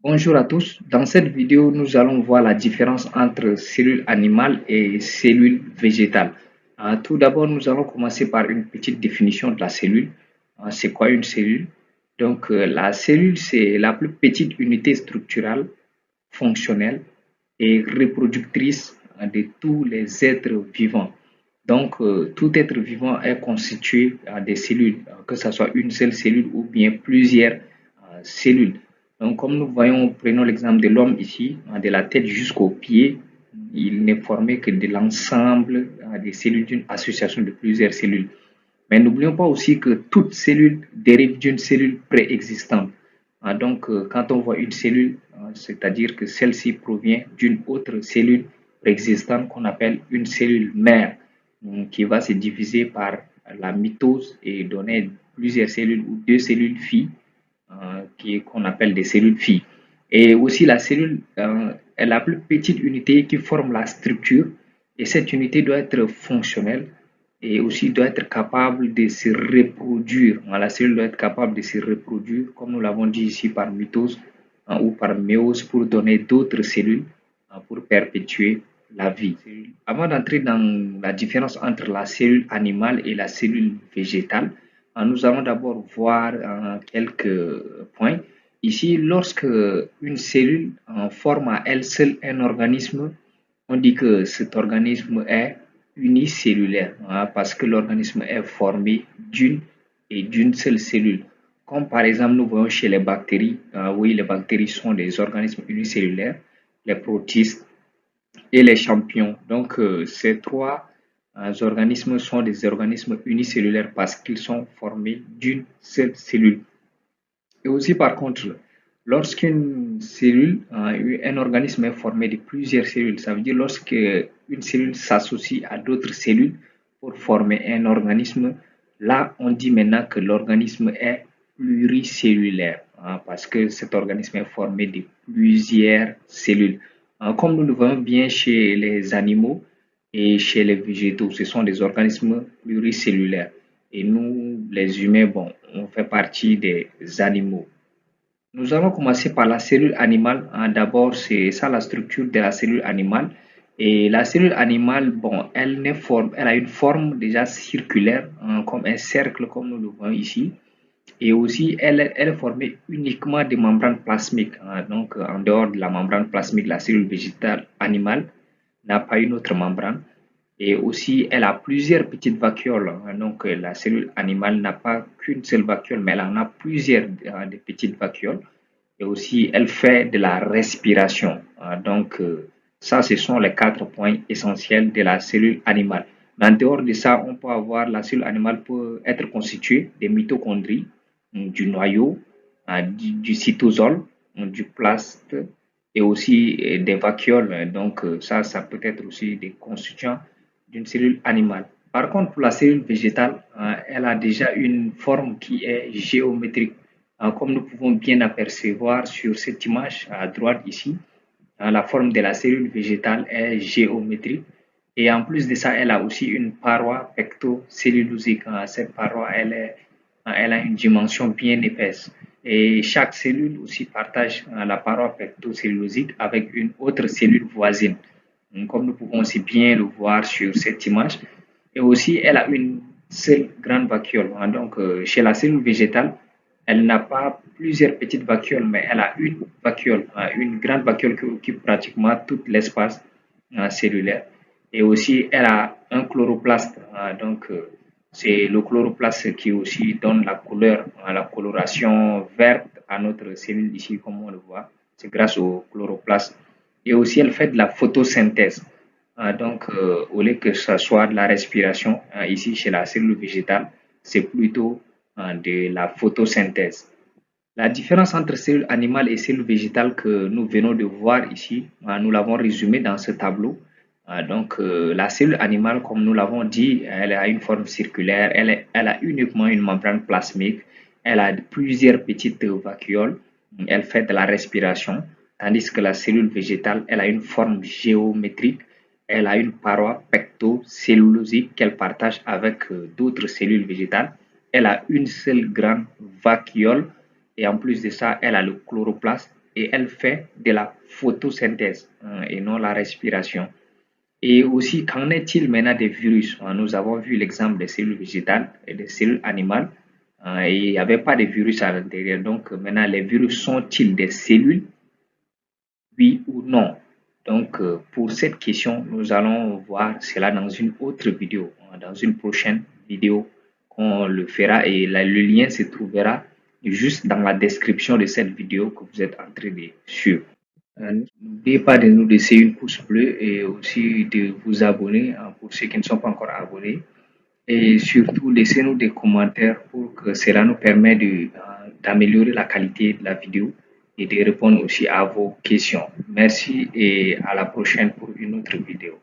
Bonjour à tous. Dans cette vidéo, nous allons voir la différence entre cellules animales et cellules végétales. Tout d'abord, nous allons commencer par une petite définition de la cellule. C'est quoi une cellule? Donc, la cellule, c'est la plus petite unité structurale, fonctionnelle et reproductrice de tous les êtres vivants. Donc, tout être vivant est constitué des cellules, que ce soit une seule cellule ou bien plusieurs cellules. Donc, comme nous voyons, prenons l'exemple de l'homme ici, de la tête jusqu'aux pieds, il n'est formé que de l'ensemble des cellules d'une association de plusieurs cellules. Mais n'oublions pas aussi que toute cellule dérive d'une cellule préexistante. Donc, quand on voit une cellule, c'est-à-dire que celle-ci provient d'une autre cellule préexistante qu'on appelle une cellule mère, qui va se diviser par la mitose et donner plusieurs cellules ou deux cellules filles qu'on appelle des cellules filles. Et aussi, la cellule est la plus petite unité qui forme la structure et cette unité doit être fonctionnelle et aussi doit être capable de se reproduire. La cellule doit être capable de se reproduire, comme nous l'avons dit ici, par mitose ou par méose pour donner d'autres cellules pour perpétuer la vie. Avant d'entrer dans la différence entre la cellule animale et la cellule végétale, nous allons d'abord voir quelques points. Ici, lorsque une cellule forme à elle seule un organisme, on dit que cet organisme est unicellulaire parce que l'organisme est formé d'une seule cellule. Comme par exemple, nous voyons chez les bactéries, oui, les bactéries sont des organismes unicellulaires, les protistes et les champignons. Donc, ces trois organismes sont des organismes unicellulaires parce qu'ils sont formés d'une seule cellule. Et aussi, par contre, lorsqu'une cellule, un organisme est formé de plusieurs cellules, ça veut dire lorsque une cellule s'associe à d'autres cellules pour former un organisme, là, on dit maintenant que l'organisme est pluricellulaire parce que cet organisme est formé de plusieurs cellules. Comme nous le voyons bien chez les animaux et chez les végétaux, ce sont des organismes pluricellulaires. Et nous, les humains, bon, on fait partie des animaux. Nous allons commencer par la cellule animale. D'abord, c'est ça la structure de la cellule animale. Et la cellule animale, bon, elle a une forme déjà circulaire, comme un cercle, comme nous le voyons ici. Et aussi, elle est formée uniquement de membranes plasmiques. Donc, en dehors de la membrane plasmique, la cellule végétale animale n'a pas une autre membrane. Et aussi, elle a plusieurs petites vacuoles. Donc, la cellule animale n'a pas qu'une seule vacuole, mais elle en a plusieurs de petites vacuoles. Et aussi, elle fait de la respiration. Donc, ça, ce sont les 4 points essentiels de la cellule animale. Mais en dehors de ça, on peut avoir la cellule animale peut être constituée des mitochondries, du noyau, du cytosol, du plaste et aussi des vacuoles. Donc, ça peut être aussi des constituants d'une cellule animale. Par contre, pour la cellule végétale, elle a déjà une forme qui est géométrique. Comme nous pouvons bien apercevoir sur cette image à droite ici, la forme de la cellule végétale est géométrique. Et en plus de ça, elle a aussi une paroi pectocellulosique. Cette paroi, elle a une dimension bien épaisse. Et chaque cellule aussi partage la paroi pectocellulosique avec une autre cellule voisine, comme nous pouvons aussi bien le voir sur cette image. Et aussi, elle a une seule grande vacuole. Donc, chez la cellule végétale, elle n'a pas plusieurs petites vacuoles, mais elle a une vacuole, une grande vacuole qui occupe pratiquement tout l'espace cellulaire. Et aussi, elle a un chloroplaste. Donc, c'est le chloroplaste qui aussi donne la couleur, la coloration verte à notre cellule ici, comme on le voit. C'est grâce au chloroplaste. Et aussi, elle fait de la photosynthèse. Donc, au lieu que ce soit de la respiration, ici chez la cellule végétale, c'est plutôt de la photosynthèse. La différence entre cellule animale et cellule végétale que nous venons de voir ici, nous l'avons résumé dans ce tableau. Donc, la cellule animale, comme nous l'avons dit, elle a une forme circulaire, elle a uniquement une membrane plasmique, elle a plusieurs petites vacuoles, elle fait de la respiration, tandis que la cellule végétale, elle a une forme géométrique, elle a une paroi pectocellulosique qu'elle partage avec d'autres cellules végétales, elle a une seule grande vacuole et en plus de ça, elle a le chloroplaste et elle fait de la photosynthèse et non la respiration. Et aussi, qu'en est-il maintenant des virus? Nous avons vu l'exemple des cellules végétales et des cellules animales. Et il n'y avait pas de virus à l'intérieur. Donc maintenant, les virus sont-ils des cellules? Oui ou non? Donc pour cette question, nous allons voir cela dans une autre vidéo, dans une prochaine vidéo qu'on le fera et le lien se trouvera juste dans la description de cette vidéo que vous êtes en train de suivre. N'oubliez pas de nous laisser une pouce bleue et aussi de vous abonner pour ceux qui ne sont pas encore abonnés. Et surtout, laissez-nous des commentaires pour que cela nous permette d'améliorer la qualité de la vidéo et de répondre aussi à vos questions. Merci et à la prochaine pour une autre vidéo.